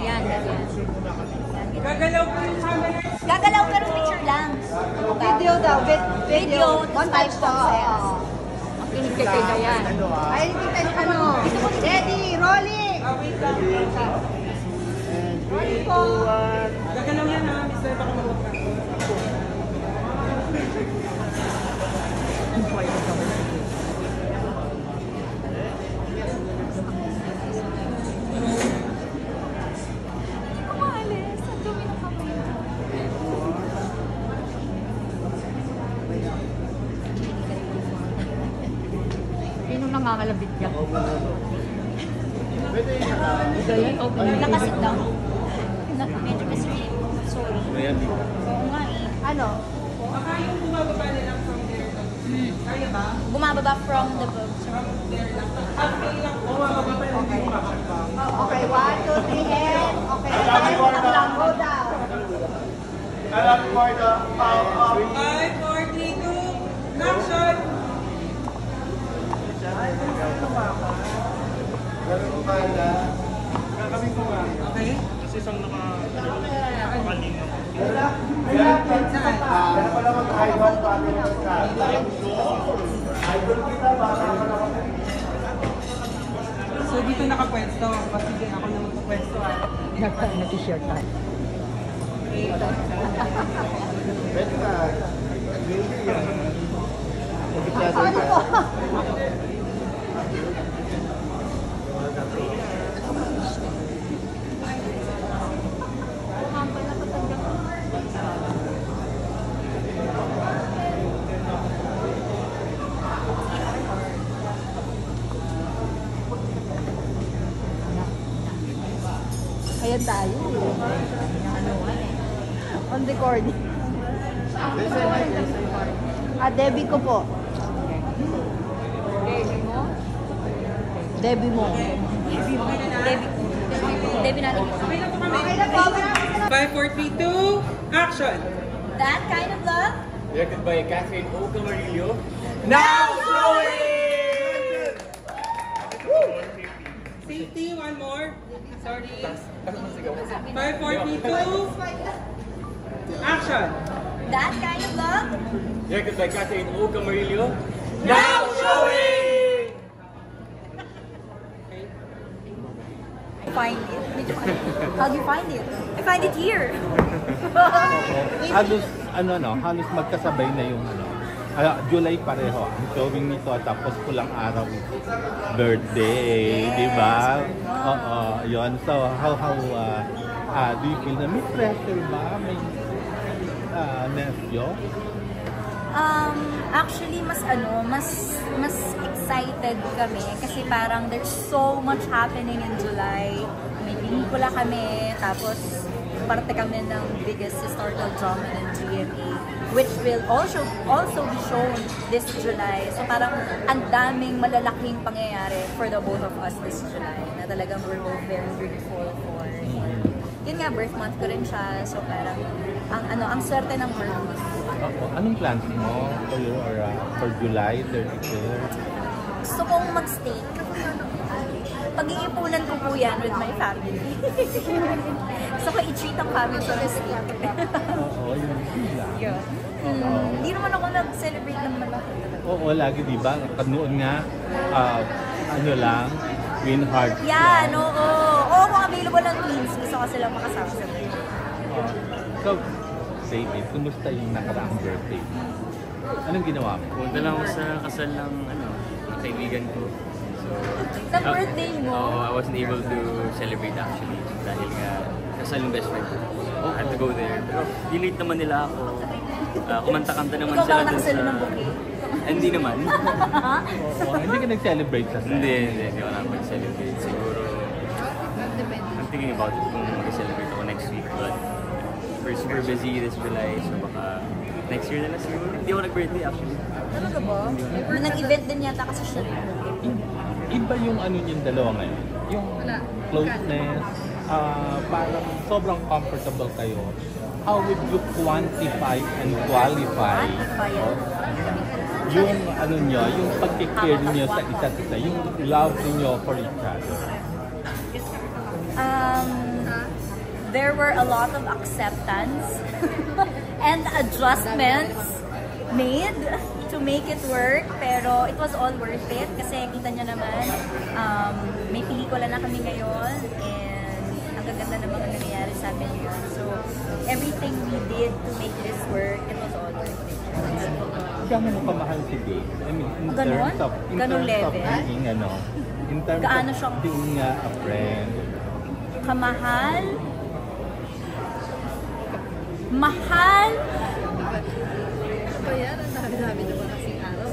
Yan, ganyan. Gagalaw po yung camera. Gagalaw pero picture lang. Video daw. Video, One time success. Ang kinig kay Dayan. Ay, hindi tayo ano. Ready, rolling! Rolling po. Gagalaw yan ha, Mr. Baka maluwag ka. Umalis, ang dumi ng kamay. Sino nangangalabit ka? Dayan, open. Nakasit down. Medyo kasi sorry. Oo nga eh. Ano? Baka yung bumababa na lang from there. Kaya ba? Bumababa from the book. From there lang. Halfway lang. Bumababa pa yung hindi bumababa. Okay, 1, 2, 3, and okay. Lang, go down. 5, 4, 3, 2, action! Okay? Kasi isang nakakalino. So dito nakapwesto. Kasi din ako na magpapwesto ha. Nag-t-shirt tayo. Ano po? Kaya tayo. On recording. Debbie ko po. Debbie mo? Debbie mo. Debbie natin. Okay na po. 5, 4, 3, 2, action! That kind of love? Directed by Catherine O. Camarillo. Now showing! Safety, one more. Sorry. 5, 4, 3, 2, action! That kind of love? Directed by Catherine O. Camarillo. Now showing! Find it. How do you find it? I find it here. halos magkasabay na yung July pareho ang showing nito tapos pulang araw birthday, di ba? Oo, yun. So how do you feel na may pressure ba? May nervyo? Actually mas excited kami kasi parang there's so much happening in July. May pelikula kami, tapos parte kami ng biggest historical drama ng GMA, which will also be shown this July. So parang ang daming malalaking pangyayari for the both of us this July na talagang we're both very grateful for. Yun nga, birth month ko rin siya. So parang ang swerte ng birth month. Anong plans mo for July 31st? Gusto kong mag-stay. Pag-iipunan ko po yan with my family. Gusto ko i-treat ang family ko this week. Oo, yun lang. Hindi naman ako nag-celebrate ng malaki. Oo, lagi diba? Noon nga, Twin Hearts. Yan, oo. Oo, kung available ng twins, gusto ko silang makasama sa birthday. So, David, kumusta yung nakaraang birthday? Anong ginawa mo? Punta lang ako sa kasal ng kaibigan ko. So, Sa birthday mo? I wasn't able to celebrate actually dahil nga kasal ng best friend ko. I had to go there. Pero dilate naman nila ako. Kumanta-kanta naman Ikaw sila ba dun nakasalo ng bouquet? Hindi naman. Hindi ka nag-celebrate sa Hindi ako nakapag-celebrate. Siguro, I'm thinking about it kung mag-celebrate ako next week. But we're super busy this July, so baka next year na lang siguro. Hindi ako nag-birthday actually. Talaga ba? Nag-event din yata kasi siya. Iba yung yung dalawa ngayon. Yung closeness, parang sobrang comfortable kayo. How would you quantify and qualify yung yung pag-care niyo sa isa't isa, yung love niyo for each other? there were a lot of acceptance and adjustments made to make it work, pero it was all worth it kasi kita nyo naman, may pelikula na kami ngayon and ang gaganda ng mga nangyayari sa amin yun. So everything we did to make this work, it was all worth it. Gano'n mo kamahal si Dave? I mean, in Ganon? terms of, Ganon level? being, in terms Gaano of siyang- being a friend. Kamahal? Mahal?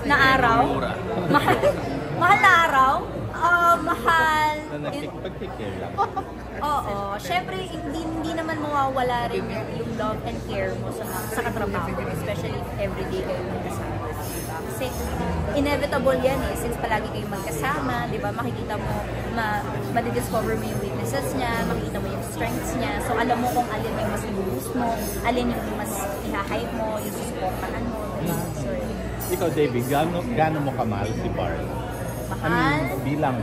Na araw? Mahal? Mahal na araw? Mahal. Na nagpag-take lang. Oo. Siyempre, hindi naman mawawala rin yung love and care mo sa katrabaho, especially if everyday kayo magkasama. Diba? Kasi inevitable yan eh, since palagi kayong magkasama, di ba? Makikita mo, madidiscover mo yung weaknesses niya, makikita mo yung strengths niya. So, alam mo kung alin yung mas i-boost mo, alin yung mas i-hype mo, yung susuportahan mo. So, Ikaw, David, gaano mo kamahal si Barb? mahal? Bilang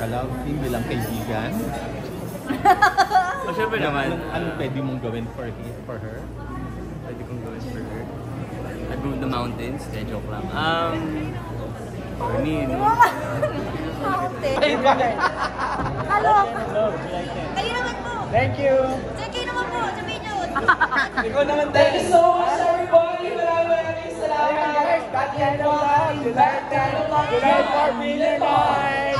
kalab, bilang kaibigan? O syempre naman, Ano pwede mong gawin for her? pwede kong gawin for her. I'd move the mountains, joke lang. For me, no. Mountain. Halo? Kayo naman po. Thank you! Kayo naman po. Sabihin nyo. Ikaw naman, thank you so much, everybody! Maraming salamat! July 4 million lives!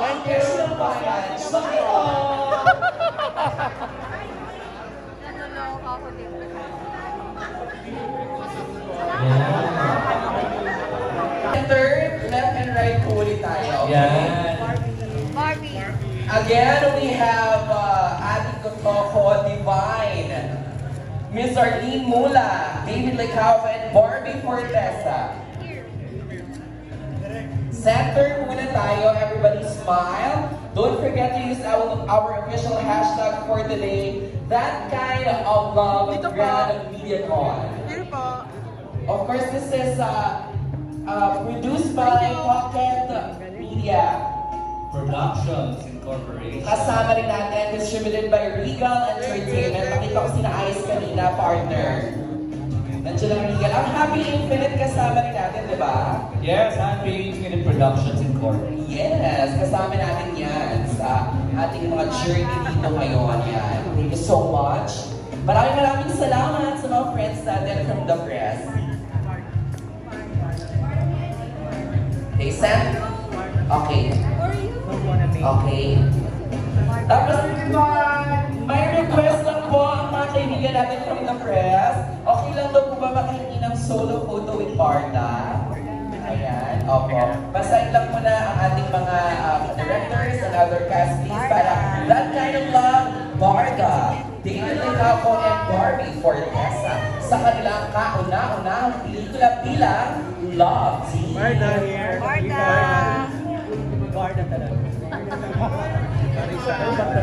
Thank you so much! Third, left and right po ulit tayo. Yan. Barbie. Again, we have Adi Kotoko Divine, Miss Arlene Mula, David Lecava, and Barbie Fortesa. Center muna tayo, everybody smile. Don't forget to use our official hashtag for today, that kind of love Grand Media Con. Of course, this is produced by Pocket Media Productions Incorporated. Kasama rin natin, distributed by Regal Entertainment. Nakita ko sinayos kanina, partner. Nandiyan ang Regal. Ang Happy Infinite kasama rin natin, di ba? Yes, Happy Infinite Productions Incorporated. Yes, kasama natin yan sa ating mga journey dito ngayon. Yan. Thank you so much. Maraming salamat sa mga friends natin from the press. Hey, Sam? Okay. Okay. Tapos, may request lang po ang mga kaibigan natin from the press. Okay lang daw po ba makahingi ng solo photo with Barda? Ayan, opo. Basahin lang muna ang ating mga directors and other castmates para that kind of love, Barda, David Lecavo, and Barbie Fortesa sa kanilang kauna-unahang pelikula bilang Love Team. Barda here. Barda talaga.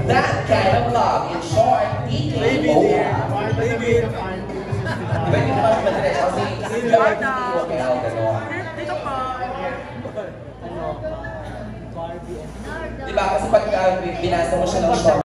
That kind of love, in short, DK Ola. David. Diba hindi naman madiretso kasi Lord DK Ola, gano'n. Dito pa. Diba kasi pag binasa mo siya ng short,